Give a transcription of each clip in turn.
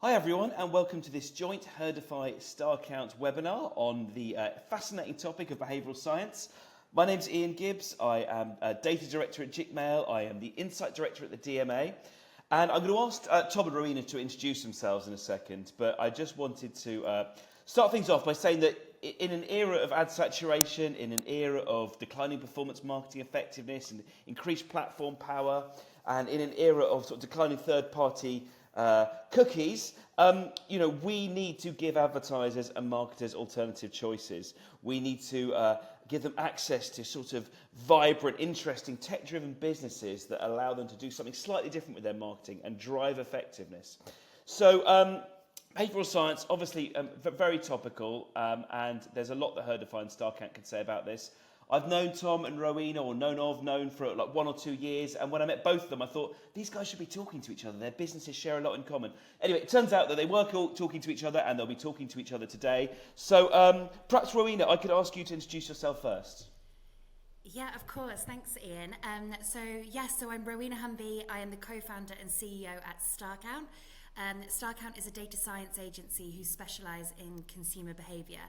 Hi everyone, and welcome to this joint Herdify Starcount webinar on the fascinating topic of behavioural science. My name's Ian Gibbs. I am a data director at JICMAIL. I am the insight director at the DMA. And I'm going to ask Tom and Roweena to introduce themselves in a second, but I just wanted to start things off by saying that in an era of ad saturation, in an era of declining performance marketing effectiveness and increased platform power, and in an era of sort of declining third-party cookies, we need to give advertisers and marketers alternative choices. We need to give them access to sort of vibrant, interesting, tech-driven businesses that allow them to do something slightly different with their marketing and drive effectiveness. So, behavioural science, obviously very topical, and there's a lot that Herdify and Starcount can say about this. I've known Tom and Roweena, known for like 1 or 2 years, and when I met both of them, I thought, these guys should be talking to each other. Their businesses share a lot in common. Anyway, it turns out that they were talking to each other, and they'll be talking to each other today. So perhaps, Roweena, I could ask you to introduce yourself first. Yeah, of course. Thanks, Ian. So I'm Roweena Humby. I am the co-founder and CEO at Starcount. Starcount is a data science agency who specialise in consumer behaviour.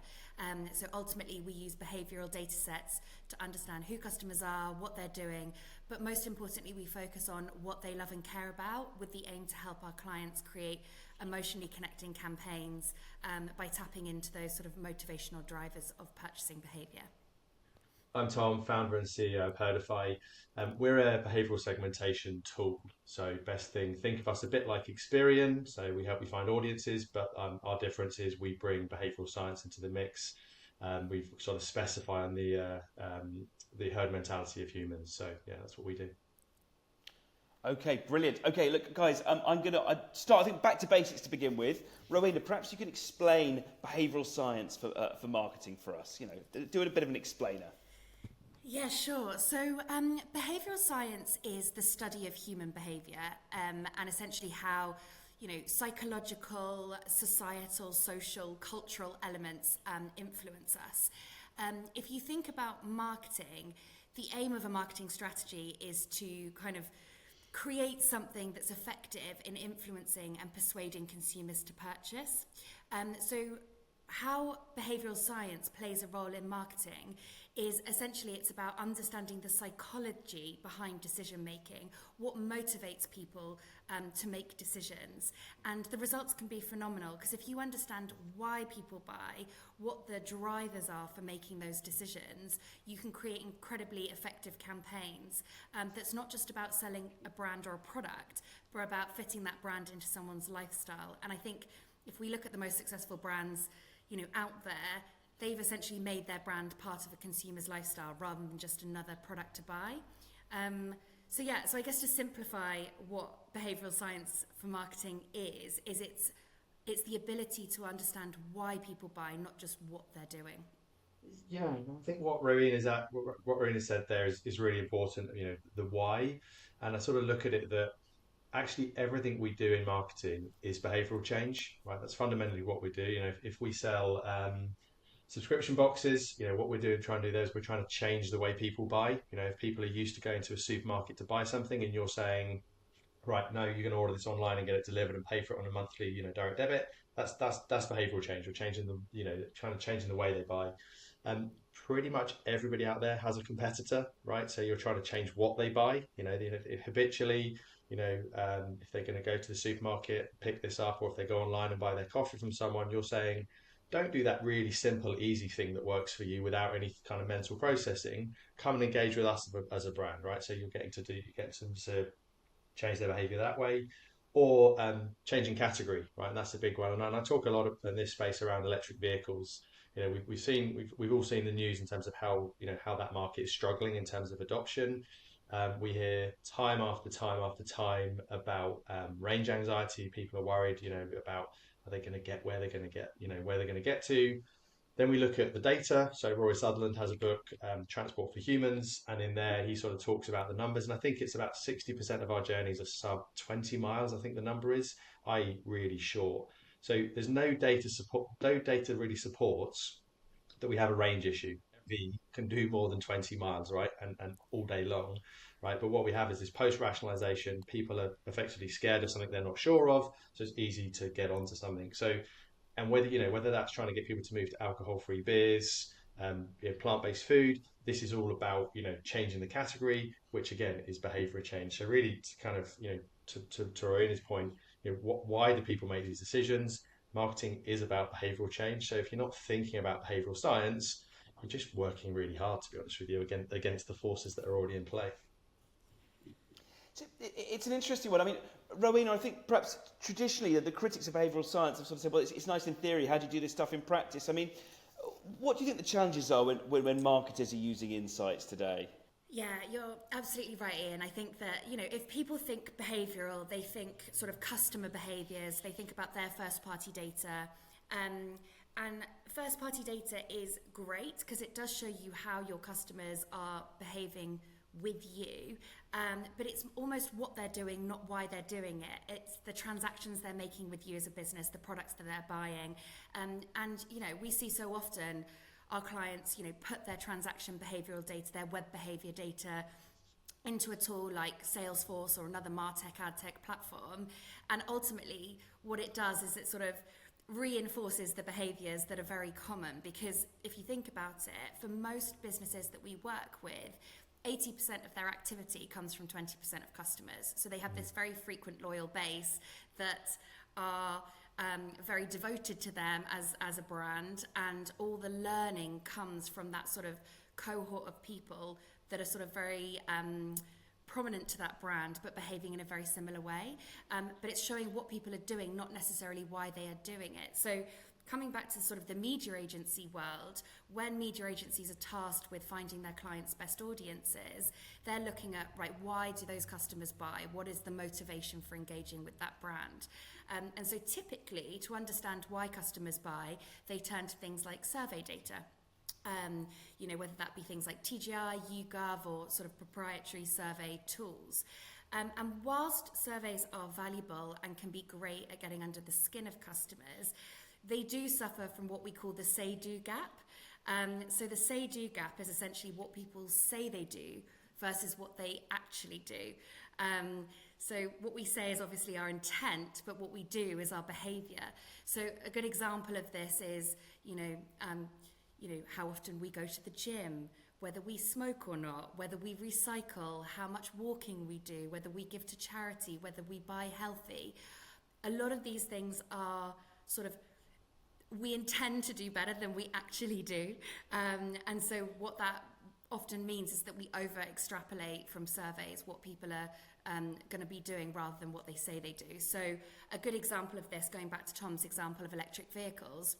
So ultimately, we use behavioural data sets to understand who customers are, what they're doing, but most importantly, we focus on what they love and care about with the aim to help our clients create emotionally connecting campaigns by tapping into those sort of motivational drivers of purchasing behaviour. I'm Tom, founder and CEO of Herdify. We're a behavioural segmentation tool. So best thing, think of us a bit like Experian. So we help you find audiences, but our difference is we bring behavioural science into the mix. We've sort of specify on the herd mentality of humans. So yeah, that's what we do. Okay, brilliant. Okay, look, guys, I'm going to start, I think, back to basics to begin with. Roweena, perhaps you can explain behavioural science for marketing for us. Do a bit of an explainer. Yeah, sure. So behavioural science is the study of human behaviour and essentially how, psychological, societal, social, cultural elements influence us. If you think about marketing, the aim of a marketing strategy is to kind of create something that's effective in influencing and persuading consumers to purchase. So how behavioural science plays a role in marketing is essentially it's about understanding the psychology behind decision making, what motivates people to make decisions. And the results can be phenomenal because if you understand why people buy, what the drivers are for making those decisions, you can create incredibly effective campaigns that's not just about selling a brand or a product, but about fitting that brand into someone's lifestyle. And I think if we look at the most successful brands, out there, they've essentially made their brand part of a consumer's lifestyle rather than just another product to buy. So I guess to simplify what behavioural science for marketing is it's the ability to understand why people buy, not just what they're doing. Yeah, I think what Roweena said there is really important. The why, and I sort of look at it that actually everything we do in marketing is behavioral change, right? That's fundamentally what we do. If we sell subscription boxes, what we're doing, trying to do there is we're trying to change the way people buy. If people are used to going to a supermarket to buy something and you're saying, right, no, you're going to order this online and get it delivered and pay for it on a monthly, direct debit. That's behavioral change. We're changing trying to change in the way they buy. Pretty much everybody out there has a competitor, right? So you're trying to change what they buy. If habitually, if they're going to go to the supermarket, pick this up, or if they go online and buy their coffee from someone, you're saying, don't do that really simple, easy thing that works for you without any kind of mental processing. Come and engage with us as a brand, right? So you're getting to get them to change their behavior that way, or changing category, right? And that's a big one. And I talk a lot in this space around electric vehicles. We've all seen the news in terms of how that market is struggling in terms of adoption. We hear time after time after time about range anxiety. People are worried, about are they going to get where they're going to get, where they're going to get to. Then we look at the data. So Roy Sutherland has a book, Transport for Humans, and in there he sort of talks about the numbers. And I think it's about 60% of our journeys are sub 20 miles. I think the number is, i.e., really short. So there's no data support. No data really supports that we have a range issue. We can do more than 20 miles, right, and all day long, right? But what we have is this post-rationalization. People are effectively scared of something they're not sure of, so it's easy to get onto something. So, and whether that's trying to get people to move to alcohol-free beers, plant-based food, this is all about changing the category, which again is behavior change. So really, to kind of to Rowena's point, why do people make these decisions? Marketing is about behavioral change. So if you're not thinking about behavioral science, you're just working really hard, to be honest with you, against the forces that are already in play. It's an interesting one. I mean, Roweena, I think perhaps traditionally the critics of behavioural science have sort of said, well, it's nice in theory, how do you do this stuff in practice? I mean, what do you think the challenges are when marketers are using insights today? Yeah, you're absolutely right, Ian. I think that, if people think behavioural, they think sort of customer behaviours, they think about their first-party data. And first-party data is great because it does show you how your customers are behaving with you, but it's almost what they're doing, not why they're doing it. It's the transactions they're making with you as a business, the products that they're buying. And we see so often our clients, put their transaction behavioural data, their web behaviour data into a tool like Salesforce or another MarTech, AdTech platform. And ultimately, what it does is it sort of reinforces the behaviours that are very common. Because if you think about it, for most businesses that we work with, 80% of their activity comes from 20% of customers. So they have this very frequent loyal base that are very devoted to them as a brand, and all the learning comes from that sort of cohort of people that are sort of very prominent to that brand but behaving in a very similar way. But it's showing what people are doing, not necessarily why they are doing it. So coming back to sort of the media agency world, when media agencies are tasked with finding their clients' best audiences, they're looking at, right, why do those customers buy? What is the motivation for engaging with that brand? And so typically, to understand why customers buy, they turn to things like survey data. Whether that be things like TGI, YouGov, or sort of proprietary survey tools. And whilst surveys are valuable and can be great at getting under the skin of customers, they do suffer from what we call the say-do gap. So the say-do gap is essentially what people say they do versus what they actually do. So what we say is obviously our intent, but what we do is our behaviour. So a good example of this is, how often we go to the gym, whether we smoke or not, whether we recycle, how much walking we do, whether we give to charity, whether we buy healthy. A lot of these things are sort of, we intend to do better than we actually do. And so what that often means is that we over extrapolate from surveys what people are going to be doing rather than what they say they do. So a good example of this, going back to Tom's example of electric vehicles,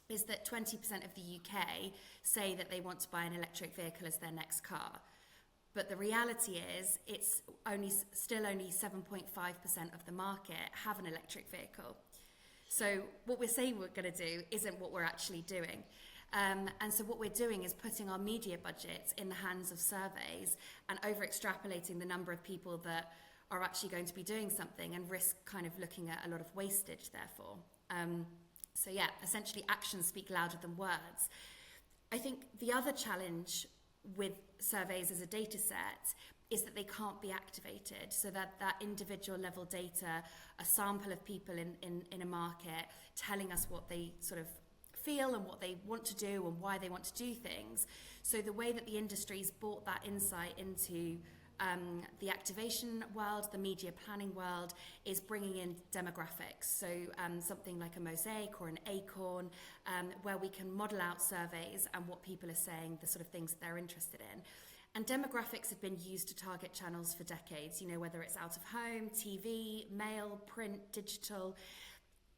is that 20% of the UK say that they want to buy an electric vehicle as their next car. But the reality is it's still only 7.5% of the market have an electric vehicle. So what we're saying we're going to do isn't what we're actually doing. And so what we're doing is putting our media budgets in the hands of surveys and over-extrapolating the number of people that are actually going to be doing something, and risk kind of looking at a lot of wastage, therefore. So yeah, essentially actions speak louder than words. I think the other challenge with surveys as a data set is that they can't be activated, so that individual level data, a sample of people in a market telling us what they sort of feel and what they want to do and why they want to do things. So the way that the industry's brought that insight into the activation world, the media planning world, is bringing in demographics. So something like a Mosaic or an Acorn, where we can model out surveys and what people are saying, the sort of things that they're interested in. And demographics have been used to target channels for decades, whether it's out of home, TV, mail, print, digital.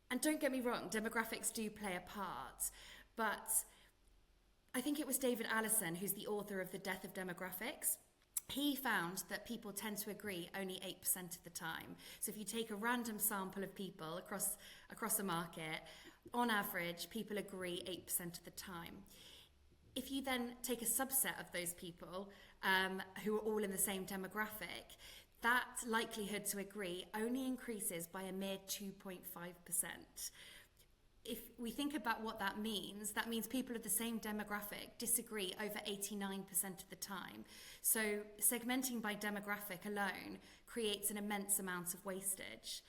And don't get me wrong, demographics do play a part, but I think it was David Allison, who's the author of The Death of Demographics. He found that people tend to agree only 8% of the time. So if you take a random sample of people across a market, on average, people agree 8% of the time. If you then take a subset of those people who are all in the same demographic, that likelihood to agree only increases by a mere 2.5%. if we think about what that means people of the same demographic disagree over 89% of the time. So segmenting by demographic alone creates an immense amount of wastage.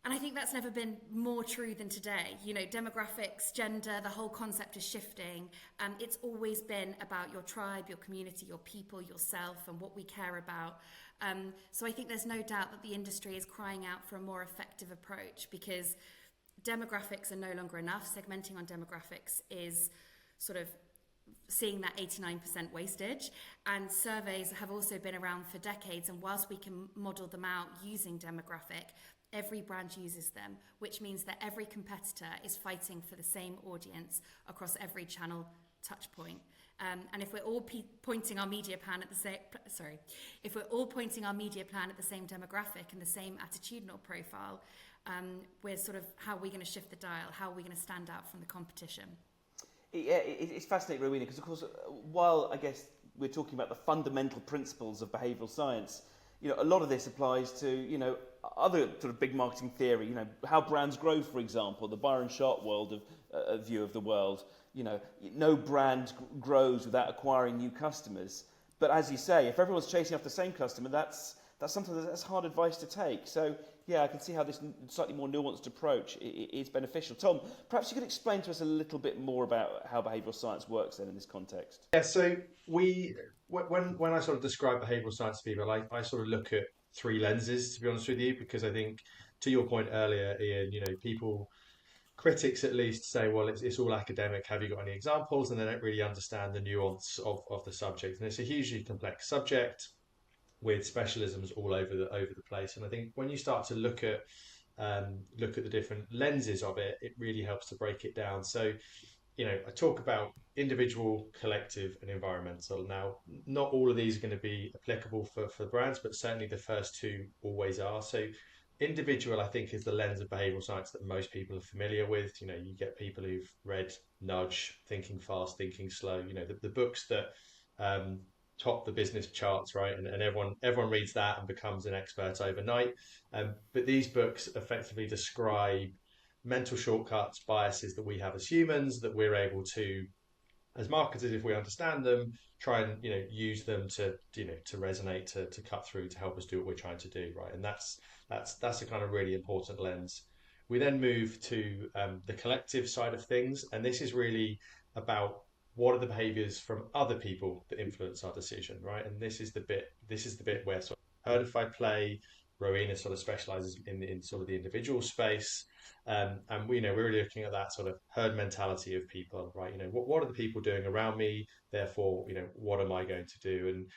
And I think that's never been more true than today. You know, demographics, gender, the whole concept is shifting. It's always been about your tribe, your community, your people, yourself, and what we care about. So I think there's no doubt that the industry is crying out for a more effective approach, because demographics are no longer enough. Segmenting on demographics is sort of seeing that 89% wastage. And surveys have also been around for decades. And whilst we can model them out using demographic, every brand uses them, which means that every competitor is fighting for the same audience across every channel touch point. And if we're all pointing our media plan at the same, if we're all pointing our media plan at the same demographic and the same attitudinal profile, we're sort of, how are we going to shift the dial? How are we going to stand out from the competition? Yeah, it's fascinating, Roweena, because of course, while I guess we're talking about the fundamental principles of behavioural science, you know, a lot of this applies to, you know, other sort of big marketing theory, you know, how brands grow, for example, the Byron Sharp world of view of the world. You know, no brand grows without acquiring new customers. But as you say, if everyone's chasing after the same customer, that's something that's hard advice to take. So yeah, I can see how this slightly more nuanced approach is beneficial. Tom, perhaps you could explain to us a little bit more about how behavioural science works then in this context. Yeah, so when I sort of describe behavioural science to people, I sort of look at three lenses, to be honest with you, because I think, to your point earlier, Ian, you know, critics at least say, well, it's all academic. Have you got any examples? And they don't really understand the nuance of the subject. And it's a hugely complex subject with specialisms all over the place. And I think when you start to look at the different lenses of it, it really helps to break it down. So, you know, I talk about individual, collective, and environmental. Now, not all of these are going to be applicable for brands, but certainly the first two always are. So individual, I think, is the lens of behavioural science that most people are familiar with. You know, you get people who've read Nudge, Thinking Fast, Thinking Slow, you know, the books that top the business charts, right? And everyone reads that and becomes an expert overnight. But these books effectively describe mental shortcuts, biases that we have as humans, that we're able to, as marketers, if we understand them, try and, you know, use them to, you know, to resonate, to cut through, to help us do what we're trying to do, right? And that's a kind of really important lens. We then move to the collective side of things, and this is really about what are the behaviours from other people that influence our decision, right? And this is the bit where sort of Herdify play. Roweena sort of specialises in sort of the individual space. And we know we're really looking at that sort of herd mentality of people, right? You know, what are the people doing around me? Therefore, you know, what am I going to do? And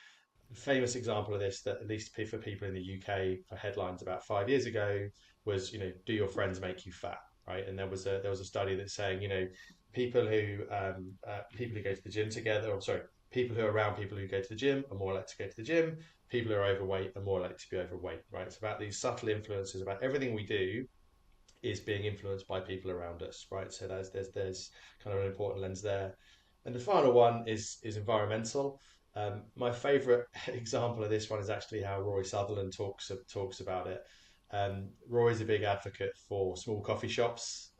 a famous example of this, that at least for people in the UK, for headlines about 5 years ago, was, you know, do your friends make you fat, right? And there was a study that's saying, you know, people who go to the gym together, or sorry, people who are around people who go to the gym are more likely to go to the gym. People who are overweight are more likely to be overweight, right? It's about these subtle influences. About everything we do is being influenced by people around us, right? So there's kind of an important lens there. And the final one is environmental. My favourite example of this one is actually how Roy Sutherland talks about it. Roy's a big advocate for small coffee shops,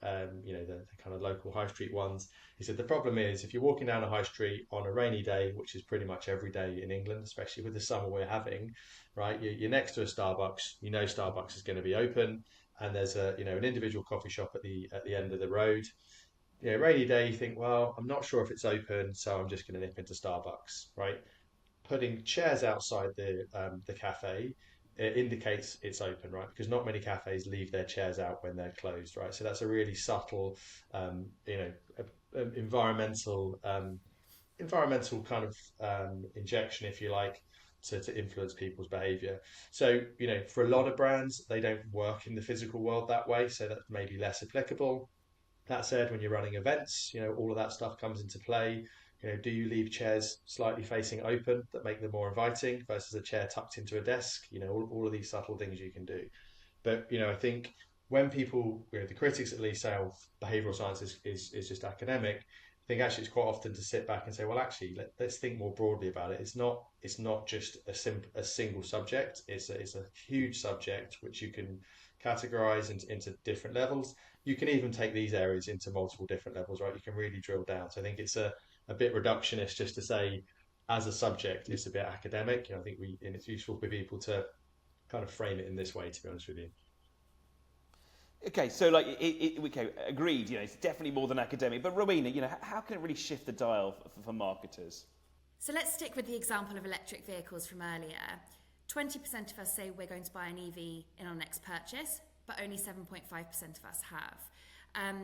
you know, the kind of local high street ones. He said the problem is, if you're walking down a high street on a rainy day, which is pretty much every day in England, especially with the summer we're having, right? You're next to a Starbucks. You know Starbucks is going to be open, and there's an individual coffee shop at the end of the road. You know, rainy day, you think, well, I'm not sure if it's open, so I'm just going to nip into Starbucks, right? Putting chairs outside the cafe, it indicates it's open, right? Because not many cafes leave their chairs out when they're closed, right? So that's a really subtle, environmental kind of injection, if you like, to influence people's behavior. So, you know, for a lot of brands, they don't work in the physical world that way, so that may be less applicable. That said, when you're running events, you know, all of that stuff comes into play. You know, do you leave chairs slightly facing open that make them more inviting versus a chair tucked into a desk? You know, all of these subtle things you can do. But, you know, I think when people, you know, the critics at least say, oh, behavioural science is just academic, I think actually it's quite often to sit back and say, well, actually, let's think more broadly about it. It's not just a single subject. It's a huge subject which you can categorize into different levels. You can even take these areas into multiple different levels, right? You can really drill down. So I think it's a bit reductionist just to say, as a subject, it's a bit academic. I think and it's useful for people to kind of frame it in this way, to be honest with you. Okay, so like, okay, agreed. It's definitely more than academic. But Roweena, how can it really shift the dial for marketers? So let's stick with the example of electric vehicles from earlier. 20% of us say we're going to buy an EV in our next purchase, but only 7.5% of us have.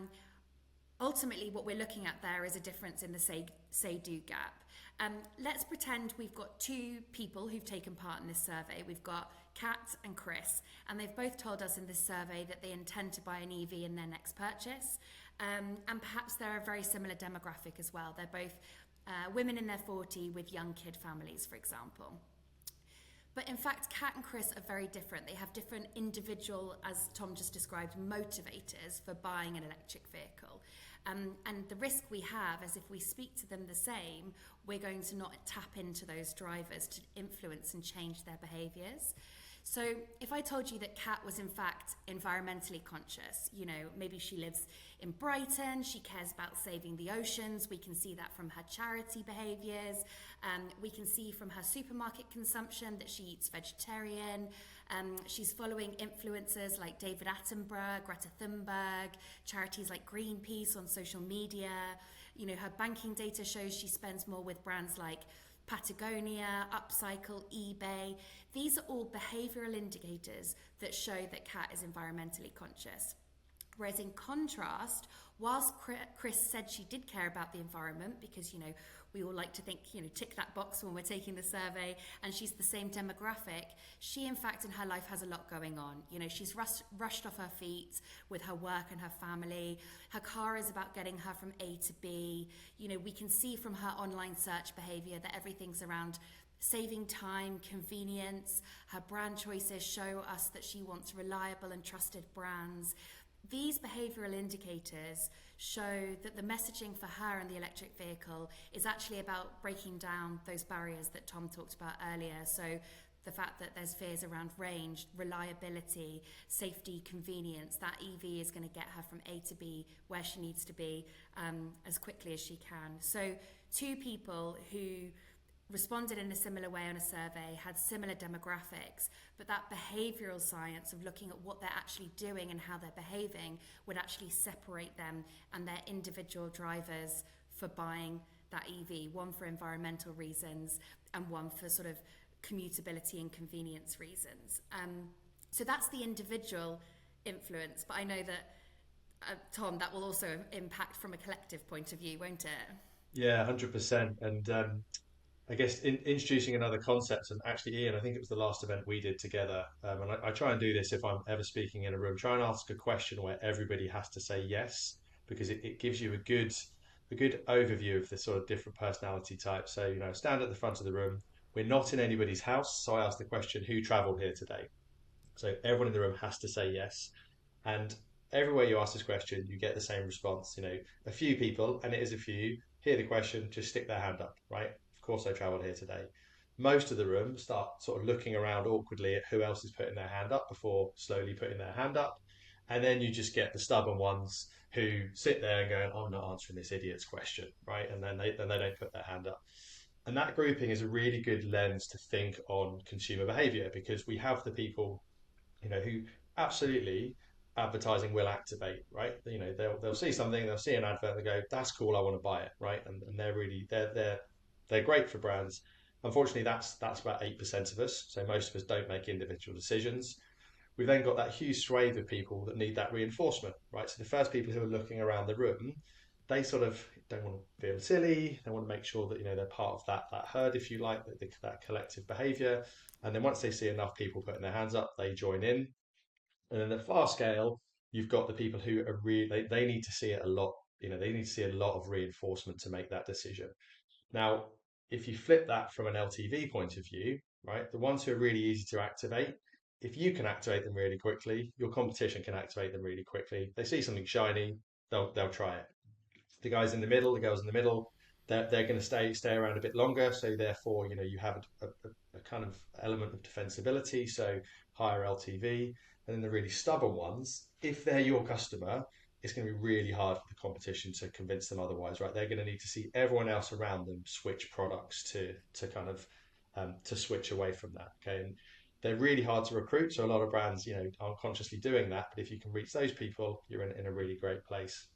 Ultimately, what we're looking at there is a difference in the say-do gap. Let's pretend we've got two people who've taken part in this survey. We've got Kat and Chris, and they've both told us in this survey that they intend to buy an EV in their next purchase. And perhaps they're a very similar demographic as well. They're both women in their 40s with young kid families, for example. But in fact, Kat and Chris are very different. They have different individual, as Tom just described, motivators for buying an electric vehicle. And the risk we have is if we speak to them the same, we're going to not tap into those drivers to influence and change their behaviours. So if I told you that Kat was in fact environmentally conscious, maybe she lives in Brighton, she cares about saving the oceans, we can see that from her charity behaviours, we can see from her supermarket consumption that she eats vegetarian, she's following influencers like David Attenborough, Greta Thunberg, charities like Greenpeace on social media, her banking data shows she spends more with brands like Patagonia, Upcycle, eBay. These are all behavioural indicators that show that Kat is environmentally conscious. Whereas in contrast, whilst Chris said she did care about the environment because, we all like to think, tick that box when we're taking the survey, and she's the same demographic, she in fact in her life has a lot going on. She's rushed off her feet with her work and her family. Her car is about getting her from A to B. We can see from her online search behaviour that everything's around saving time, convenience. Her brand choices show us that she wants reliable and trusted brands. These behavioural indicators show that the messaging for her in the electric vehicle is actually about breaking down those barriers that Tom talked about earlier. So the fact that there's fears around range, reliability, safety, convenience, that EV is going to get her from A to B where she needs to be as quickly as she can. So two people who responded in a similar way on a survey, had similar demographics, but that behavioural science of looking at what they're actually doing and how they're behaving would actually separate them and their individual drivers for buying that EV, one for environmental reasons and one for sort of commutability and convenience reasons. So that's the individual influence, but I know that, Tom, that will also impact from a collective point of view, won't it? Yeah, 100%. And I guess introducing another concept, and actually, Ian, I think it was the last event we did together, and I try and do this if I'm ever speaking in a room, try and ask a question where everybody has to say yes, because it gives you a good overview of the sort of different personality types. So, stand at the front of the room. We're not in anybody's house, so I ask the question, who travelled here today? So everyone in the room has to say yes. And everywhere you ask this question, you get the same response. A few people, and it is a few, hear the question, just stick their hand up, right? Of course I travelled here today. Most of the room start sort of looking around awkwardly at who else is putting their hand up before slowly putting their hand up. And then you just get the stubborn ones who sit there and go, I'm not answering this idiot's question, right? And then they don't put their hand up. And that grouping is a really good lens to think on consumer behavior, because we have the people who absolutely advertising will activate, right? They'll see something, they'll see an advert, they go, "That's cool, I want to buy it," right? And they're great for brands. Unfortunately, that's about 8% of us. So most of us don't make individual decisions. We've then got that huge swathe of people that need that reinforcement, right? So the first people who are looking around the room, they sort of don't want to feel silly. They want to make sure that they're part of that herd, if you like, that collective behaviour. And then once they see enough people putting their hands up, they join in. And then at far scale, you've got the people who are really they need to see it a lot. They need to see a lot of reinforcement to make that decision. Now, if you flip that from an LTV point of view, right, the ones who are really easy to activate, if you can activate them really quickly, your competition can activate them really quickly. They see something shiny, they'll try it. The guys in the middle, the girls in the middle, they're going to stay around a bit longer. So therefore, you have a kind of element of defensibility, so higher LTV. And then the really stubborn ones, if they're your customer, it's going to be really hard for the competition to convince them otherwise, right? They're going to need to see everyone else around them switch products to kind of to switch away from that. Okay, and they're really hard to recruit, so a lot of brands, aren't consciously doing that. But if you can reach those people, you're in a really great place.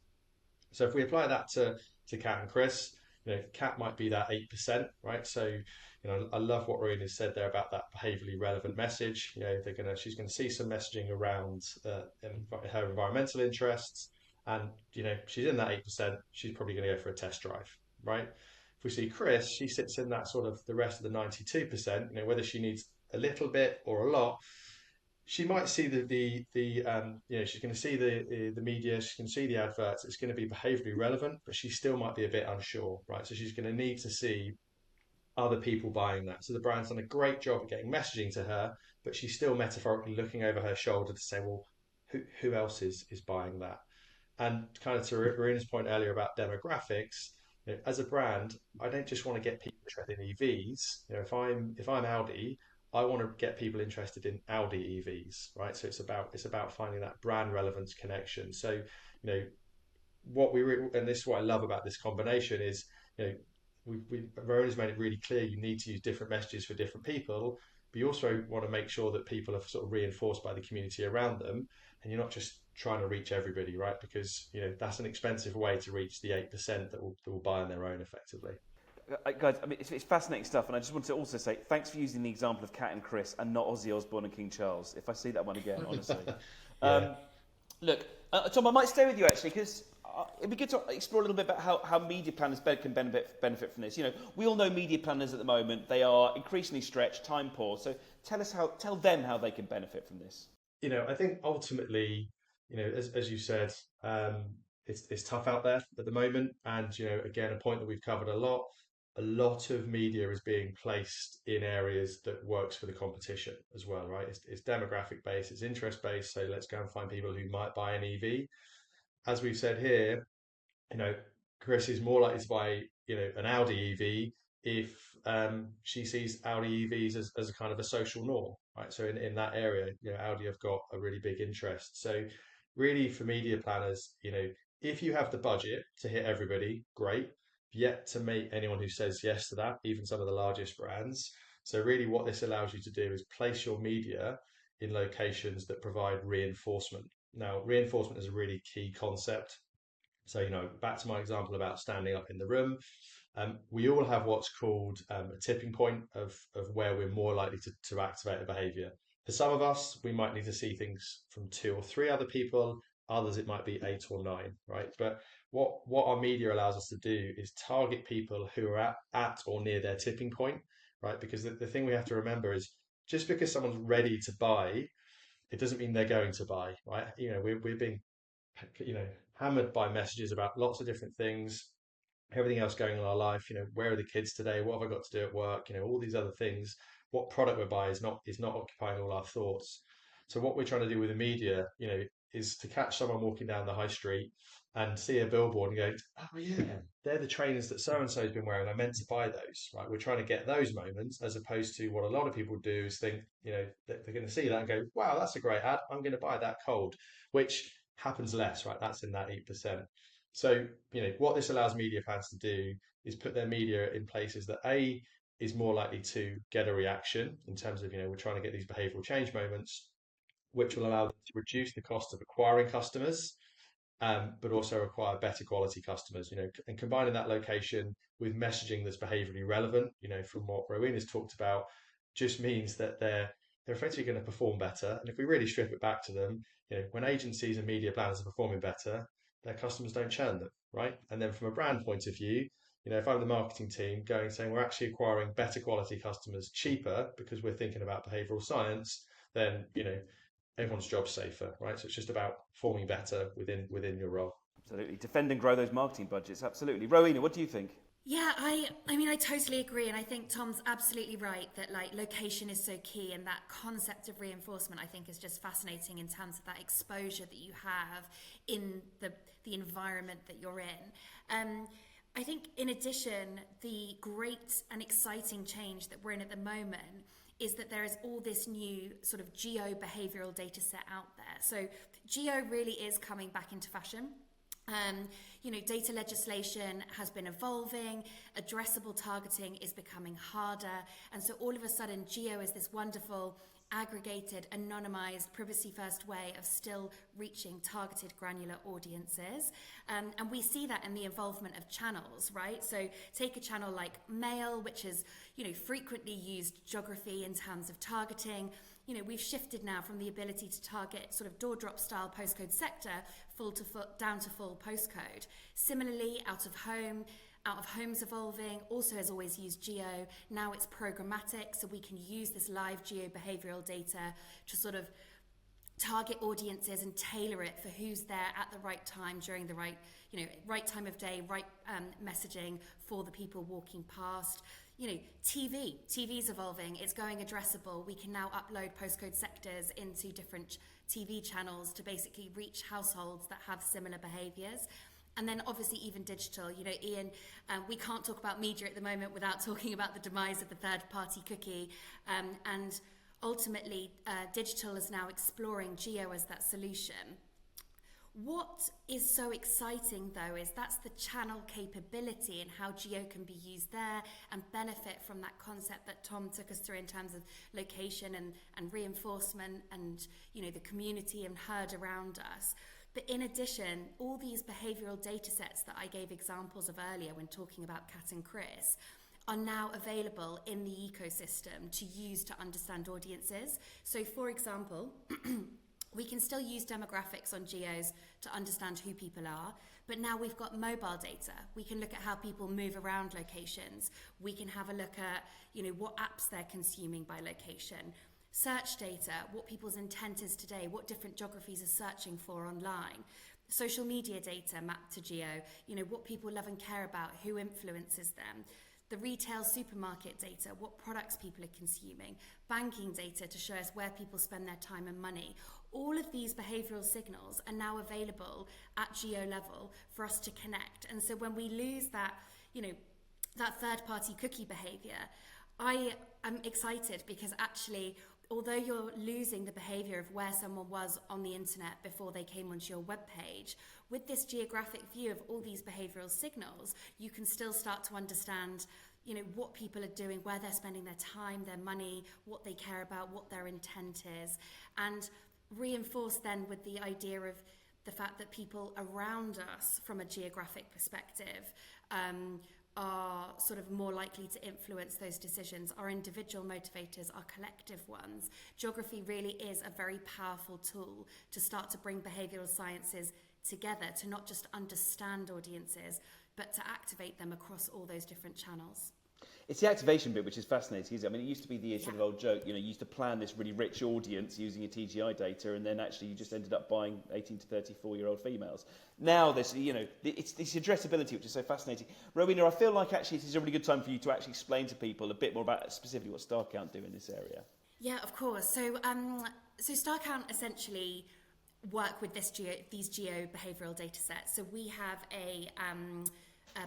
So if we apply that to Kat and Chris, Kat might be that 8%, right? So, I love what Roweena said there about that behaviorally relevant message. She's gonna see some messaging around her environmental interests, and she's in that 8%. She's probably going to go for a test drive, right? If we see Chris, she sits in that sort of the rest of the 92%. Whether she needs a little bit or a lot, she might see she's going to see the media, she can see the adverts. It's going to be behaviorally relevant, but she still might be a bit unsure, right? So she's going to need to see other people buying that. So the brand's done a great job of getting messaging to her, but she's still metaphorically looking over her shoulder to say, well, who else is buying that? And kind of to Roweena's point earlier about demographics, as a brand, I don't just want to get people interested in EVs. If I'm Audi, I want to get people interested in Audi EVs, right? So it's about finding that brand relevance connection. So, you know, and this is what I love about this combination is, you know, Rowena's made it really clear you need to use different messages for different people, but you also want to make sure that people are sort of reinforced by the community around them, and you're not just trying to reach everybody, right? Because that's an expensive way to reach the 8% that will buy on their own effectively. Guys, I mean, it's fascinating stuff, and I just want to also say thanks for using the example of Kat and Chris and not Ozzy Osbourne and King Charles. If I see that one again, honestly. Yeah. Look, Tom, I might stay with you actually, because it'd be good to explore a little bit about how media planners can benefit from this. We all know media planners at the moment; they are increasingly stretched, time poor. So tell them how they can benefit from this. I think ultimately, as you said, it's tough out there at the moment, and again, a point that we've covered a lot. A lot of media is being placed in areas that works for the competition as well, right? It's demographic based, it's interest based. So let's go and find people who might buy an EV. As we've said here, you know, Chris is more likely to buy, an Audi EV if she sees Audi EVs as a kind of a social norm, right? So in that area, Audi have got a really big interest. So really for media planners, if you have the budget to hit everybody, great. Yet to meet anyone who says yes to that, even some of the largest brands. So really what this allows you to do is place your media in locations that provide reinforcement. Now, reinforcement is a really key concept. So, back to my example about standing up in the room, we all have what's called a tipping point of where we're more likely to activate a behavior. For some of us, we might need to see things from 2 or 3 other people. Others, it might be 8 or 9, right? But what our media allows us to do is target people who are at or near their tipping point, right? Because the thing we have to remember is just because someone's ready to buy, it doesn't mean they're going to buy, right? We're being hammered by messages about lots of different things, everything else going on in our life. Where are the kids today? What have I got to do at work? All these other things. What product we buy is not occupying all our thoughts. So what we're trying to do with the media, is to catch someone walking down the high street and see a billboard and go, oh yeah, they're the trainers that so and so's been wearing. I meant to buy those, right? We're trying to get those moments, as opposed to what a lot of people do is think, they're going to see that and go, wow, that's a great ad. I'm going to buy that cold, which happens less, right? That's in that 8%. So, what this allows media plans to do is put their media in places that is more likely to get a reaction in terms of, we're trying to get these behavioral change moments, which will allow them to reduce the cost of acquiring customers, but also acquire better quality customers, and combining that location with messaging that's behaviorally relevant, from what Roweena's talked about, just means that they're effectively going to perform better. And if we really strip it back to them, when agencies and media planners are performing better, their customers don't churn them, right? And then from a brand point of view, if I'm the marketing team saying we're actually acquiring better quality customers cheaper because we're thinking about behavioural science, then, everyone's job's safer, right? So it's just about performing better within your role. Absolutely. Defend and grow those marketing budgets. Absolutely. Roweena, what do you think? Yeah, I mean, I totally agree. And I think Tom's absolutely right that location is so key, and that concept of reinforcement, I think, is just fascinating in terms of that exposure that you have in the environment that you're in. I think in addition, the great and exciting change that we're in at the moment is that there is all this new sort of geo-behavioural data set out there. So geo really is coming back into fashion. Data legislation has been evolving, addressable targeting is becoming harder, and so all of a sudden geo is this wonderful aggregated, anonymized, privacy-first way of still reaching targeted granular audiences. And we see that in the involvement of channels, right? So take a channel like Mail, which has, frequently used geography in terms of targeting. We've shifted now from the ability to target sort of door drop style postcode sector down to full postcode. Similarly, out of home's evolving, also has always used geo. Now it's programmatic, so we can use this live geo-behavioural data to sort of target audiences and tailor it for who's there at the right time during the right time of day, right messaging for the people walking past. TV's evolving, it's going addressable. We can now upload postcode sectors into different TV channels to basically reach households that have similar behaviours. And then obviously even digital, Ian, we can't talk about media at the moment without talking about the demise of the third-party cookie. And ultimately, digital is now exploring geo as that solution. What is so exciting, though, is that's the channel capability and how geo can be used there and benefit from that concept that Tom took us through in terms of location and reinforcement and, the community and herd around us. But in addition, all these behavioural data sets that I gave examples of earlier when talking about Kat and Chris are now available in the ecosystem to use to understand audiences. So for example, we can still use demographics on geos to understand who people are, but now we've got mobile data. We can look at how people move around locations. We can have a look at, what apps they're consuming by location. Search data, what people's intent is today, what different geographies are searching for online. Social media data mapped to geo, what people love and care about, who influences them. The retail supermarket data, what products people are consuming. Banking data to show us where people spend their time and money. All of these behavioural signals are now available at geo level for us to connect. And so when we lose that, that third-party cookie behaviour, I am excited because actually, although you're losing the behaviour of where someone was on the internet before they came onto your webpage, with this geographic view of all these behavioural signals, you can still start to understand, what people are doing, where they're spending their time, their money, what they care about, what their intent is, and reinforce then with the idea of the fact that people around us from a geographic perspective are sort of more likely to influence those decisions. Our individual motivators, our collective ones. Geography really is a very powerful tool to start to bring behavioural sciences together, to not just understand audiences, but to activate them across all those different channels. It's the activation bit which is fascinating, isn't it? I mean, it used to be the sort of old joke, you used to plan this really rich audience using your TGI data, and then actually you just ended up buying 18 to 34-year-old females. Now there's, it's this addressability which is so fascinating. Roweena, I feel like actually it is a really good time for you to actually explain to people a bit more about specifically what Starcount do in this area. Yeah, of course. So Starcount essentially work with these geo behavioural data sets. So we have a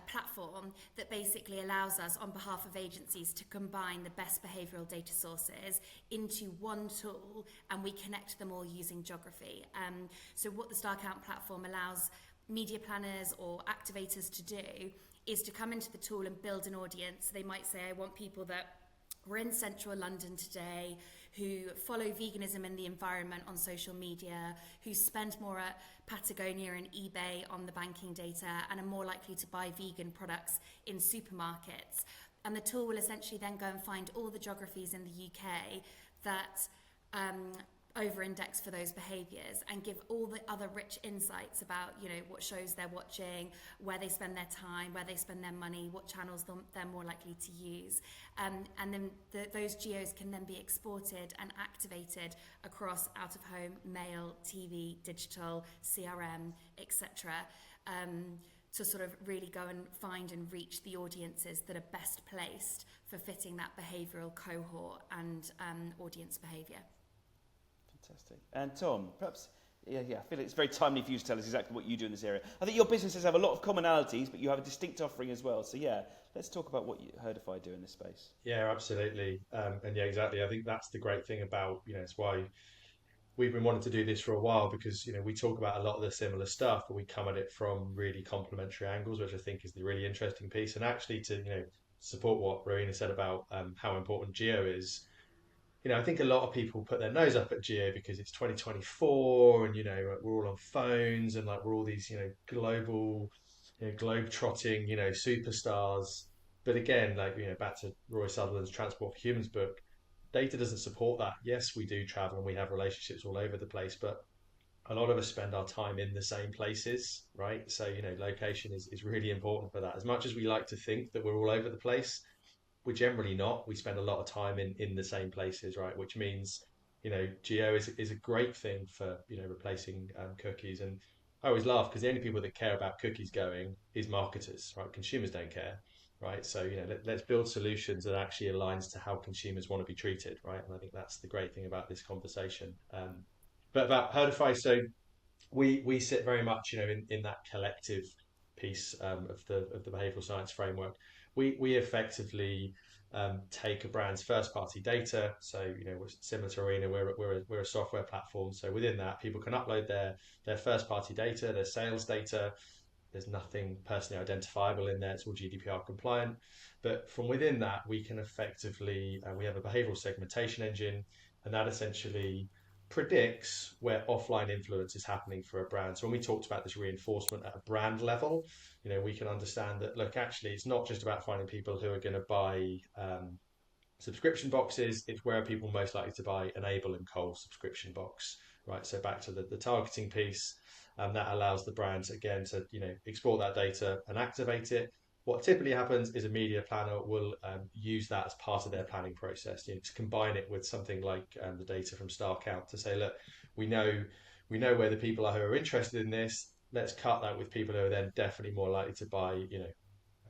platform that basically allows us on behalf of agencies to combine the best behavioural data sources into one tool, and we connect them all using geography. So what the Starcount platform allows media planners or activators to do is to come into the tool and build an audience. They might say, I want people that were in central London today, who follow veganism and the environment on social media, who spend more at Patagonia and eBay on the banking data, and are more likely to buy vegan products in supermarkets. And the tool will essentially then go and find all the geographies in the UK that over-index for those behaviours and give all the other rich insights about, what shows they're watching, where they spend their time, where they spend their money, what channels they're more likely to use. And then those geos can then be exported and activated across out-of-home, mail, TV, digital, CRM, etc. To sort of really go and find and reach the audiences that are best placed for fitting that behavioural cohort and audience behaviour. Fantastic. And Tom, perhaps I feel it's very timely for you to tell us exactly what you do in this area. I think your businesses have a lot of commonalities, but you have a distinct offering as well. So yeah, let's talk about what Herdify do in this space. Yeah, absolutely. And yeah, exactly. I think that's the great thing about, it's why we've been wanting to do this for a while because, we talk about a lot of the similar stuff, but we come at it from really complementary angles, which I think is the really interesting piece. And actually to, support what Roweena said about how important geo is, I think a lot of people put their nose up at geo because it's 2024 and, we're all on phones and like we're all these, global, globe trotting, superstars. But again, like, back to Roy Sutherland's Transport for Humans book, data doesn't support that. Yes, we do travel and we have relationships all over the place, but a lot of us spend our time in the same places, right? So, location is really important for that. As much as we like to think that we're all over the place, we're generally not. We spend a lot of time in the same places, right? Which means, geo is a great thing for, replacing cookies. And I always laugh because the only people that care about cookies going is marketers, right? Consumers don't care, right? So, let's build solutions that actually aligns to how consumers want to be treated, right? And I think that's the great thing about this conversation. But about Herdify, so we sit very much, in that collective piece of the behavioral science framework. We effectively take a brand's first party data. So we're similar to Roweena, we're a software platform. So within that, people can upload their first party data, their sales data. There's nothing personally identifiable in there. It's all GDPR compliant. But from within that, we can effectively we have a behavioral segmentation engine, and that essentially predicts where offline influence is happening for a brand. So when we talked about this reinforcement at a brand level, we can understand that, look, actually, it's not just about finding people who are going to buy subscription boxes. It's where are people most likely to buy an Able and Cole subscription box, right? So back to the targeting piece, that allows the brands, again, to, export that data and activate it. What typically happens is a media planner will use that as part of their planning process, to combine it with something like the data from Starcount to say, look, we know where the people are who are interested in this. Let's cut that with people who are then definitely more likely to buy,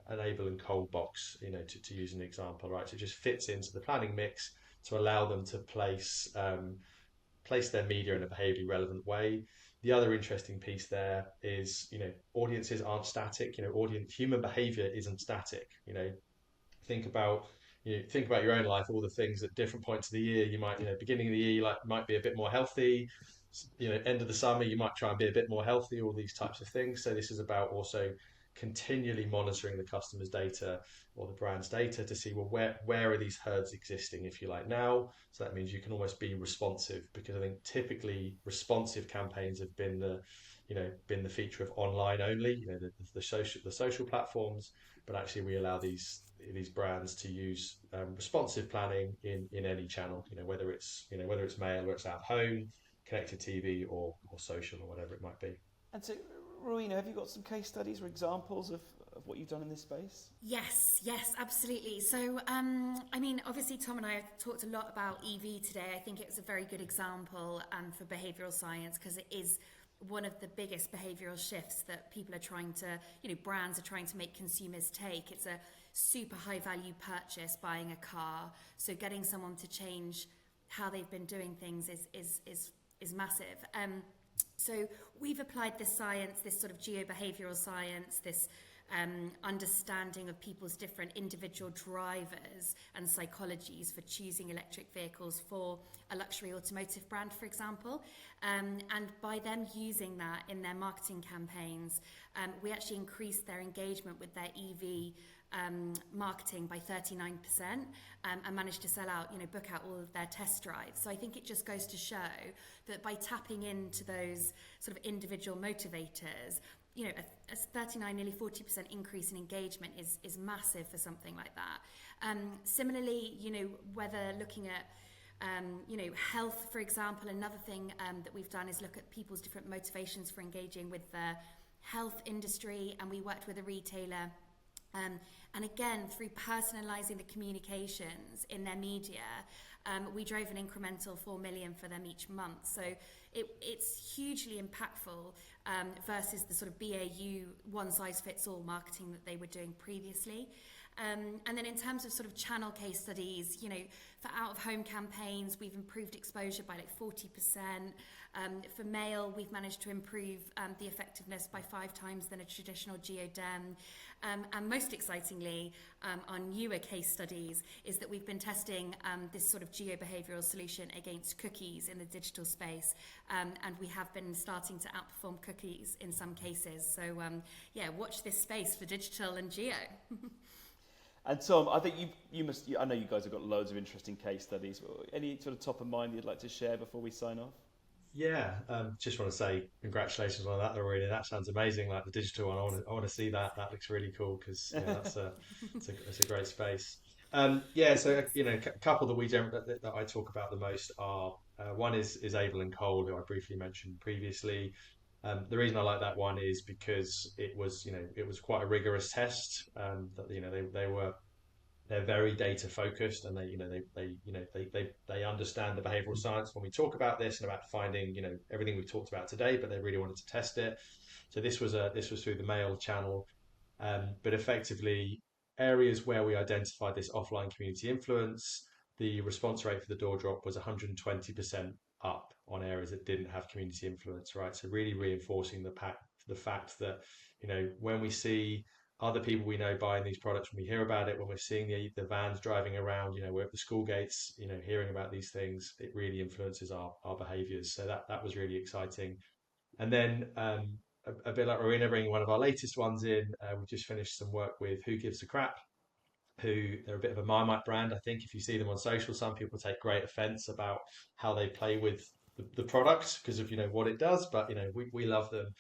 an Able and Cole box, to use an example, right? So it just fits into the planning mix to allow them to place their media in a behaviorally relevant way. The other interesting piece there is, audiences aren't static. Human behavior isn't static. Think about your own life, all the things at different points of the year. You might, beginning of the year, you might be a bit more healthy. End of the summer, you might try and be a bit more healthy. All these types of things. So this is about also continually monitoring the customer's data or the brand's data to see, well, where are these herds existing, if you like, now. So that means you can almost be responsive, because I think typically responsive campaigns have been the feature of online only, the social platforms. But actually we allow these brands to use responsive planning in any channel, whether it's mail or it's at home, connected TV or social or whatever it might be. And so, Roweena, have you got some case studies or examples of what you've done in this space? Yes, absolutely. So, obviously Tom and I have talked a lot about EV today. I think it was a very good example for behavioural science, because it is one of the biggest behavioural shifts that people are trying to, brands are trying to make consumers take. It's a super high value purchase, buying a car. So getting someone to change how they've been doing things is massive. So we've applied this science, this sort of geo-behavioural science, this understanding of people's different individual drivers and psychologies for choosing electric vehicles for a luxury automotive brand, for example. And by them using that in their marketing campaigns, we actually increased their engagement with their EV marketing by 39%, and managed to sell out, book out all of their test drives. So I think it just goes to show that by tapping into those sort of individual motivators, a 39, nearly 40% increase in engagement is massive for something like that. Similarly, whether looking at health, for example, another thing that we've done is look at people's different motivations for engaging with the health industry, and we worked with a retailer. And again, through personalising the communications in their media, we drove an incremental 4 million for them each month. So it's hugely impactful versus the sort of BAU one-size-fits-all marketing that they were doing previously. And then in terms of sort of channel case studies, for out-of-home campaigns, we've improved exposure by like 40%. For male, we've managed to improve the effectiveness by 5 times than a traditional geodem. And most excitingly, our newer case studies is that we've been testing this sort of geo-behavioural solution against cookies in the digital space. And we have been starting to outperform cookies in some cases. So yeah, watch this space for digital and geo. And Tom, I think you must. I know you guys have got loads of interesting case studies. Any sort of top of mind you'd like to share before we sign off? Yeah, just want to say congratulations on that, Roweena. That sounds amazing. Like the digital one, I want to see that. That looks really cool because it's a great space. Yeah, so a couple that that I talk about the most are one is Abel and Cole, who I briefly mentioned previously. The reason I like that one is because it was quite a rigorous test. That they're very data focused, and they understand the behavioral science when we talk about this and about finding everything we've talked about today, but they really wanted to test it. So this was through the mail channel, but effectively areas where we identified this offline community influence, the response rate for the door drop was 120% up on areas that didn't have community influence, right? So really reinforcing the fact that when we see other people we know buying these products, when we hear about it, when we're seeing the vans driving around, we're at the school gates, hearing about these things, it really influences our behaviours. So that was really exciting. And then a bit like Roweena bringing one of our latest ones in, we just finished some work with Who Gives a Crap, who they're a bit of a Marmite brand. I think if you see them on social, some people take great offence about how they play with the product because of what it does, but we love them.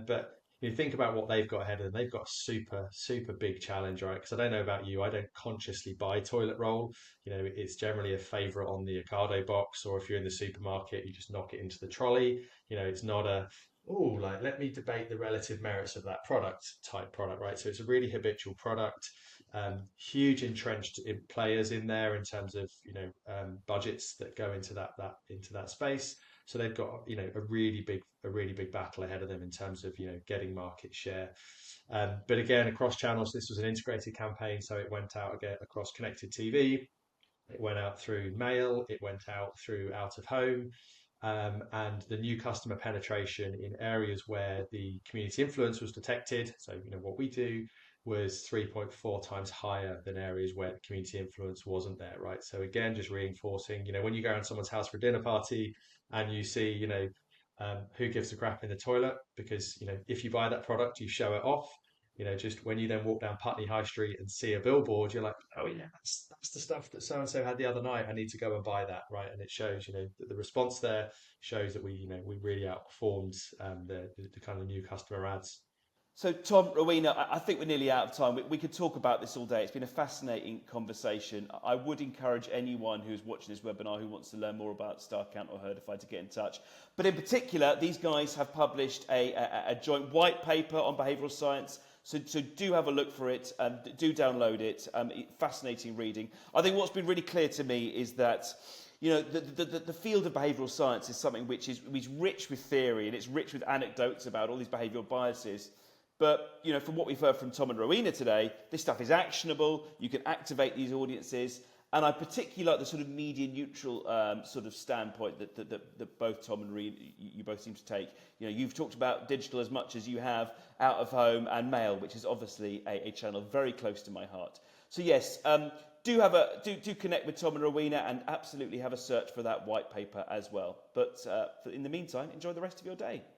But you think about what they've got ahead of them. They've got a super big challenge, right? Because I don't know about you, I don't consciously buy toilet roll. It's generally a favourite on the Ocado box, or if you're in the supermarket, you just knock it into the trolley. It's not a let me debate the relative merits of that type product, right? So it's a really habitual product. Huge entrenched players in there in terms of budgets that go into that space. So they've got a really big battle ahead of them in terms of getting market share. But again, across channels, this was an integrated campaign, so it went out again across connected TV, it went out through mail, it went out through out of home. And the new customer penetration in areas where the community influence was detected. So, what we do was 3.4 times higher than areas where the community influence wasn't there, right? So again, just reinforcing, when you go around someone's house for a dinner party and you see, who gives a crap in the toilet, because, if you buy that product, you show it off. Just when you then walk down Putney High Street and see a billboard, you're like, oh yeah, that's the stuff that so and so had the other night. I need to go and buy that, right? And it shows, that the response there shows that we really outperformed the kind of new customer ads. So, Tom, Roweena, I think we're nearly out of time. We could talk about this all day. It's been a fascinating conversation. I would encourage anyone who's watching this webinar who wants to learn more about Starcount or Herdify to get in touch. But in particular, these guys have published a joint white paper on behavioural science. So do have a look for it, do download it. Fascinating reading. I think what's been really clear to me is that the field of behavioural science is something which is rich with theory, and it's rich with anecdotes about all these behavioural biases. But, from what we've heard from Tom and Roweena today, this stuff is actionable. You can activate these audiences. And I particularly like the sort of media neutral sort of standpoint that both Tom and Roweena, you both seem to take. You've talked about digital as much as you have out of home and mail, which is obviously a channel very close to my heart. So yes, do connect with Tom and Roweena, and absolutely have a search for that white paper as well. But in the meantime, enjoy the rest of your day.